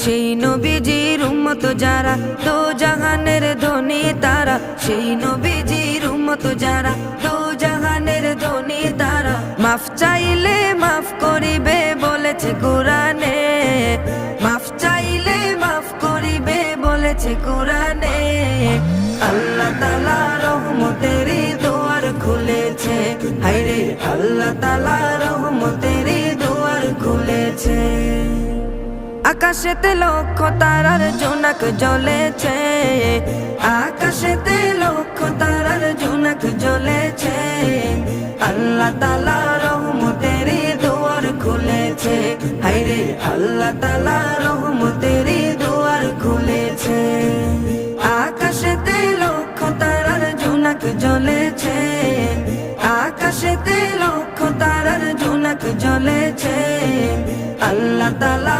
সেই নবীজির উম্মত যারা দো জাহানের ধনী তারা, সেই নবীজির উম্মত যারা দো জাহানের ধনী তারা। মাফ চাইলে মাফ করিবে বলেছে কোরআনে, মাফ চাইলে মাফ করিবে বলেছে কোরআনে। আল্লাহ তাআলা রহমতের দুয়ার খুলেছে, হায়রে আল্লাহ তাআলা রহমতের দুয়ার খুলেছে। আকাশেতে লক্ষ তারার জোনাক জ্বলেছে, আকাশেতে লক্ষ তারার জোনাক জ্বলেছে। আল্লাহ তাআলা রহমতের দুয়ার খুলেছে, হায়রে আল্লাহ তাআলা রহমতের দুয়ার খুলেছে। আকাশেতে লক্ষ তারার জোনাক জ্বলেছে, আকাশেতে লক্ষ তারার জোনাক জ্বলেছে। আল্লাহ তাআলা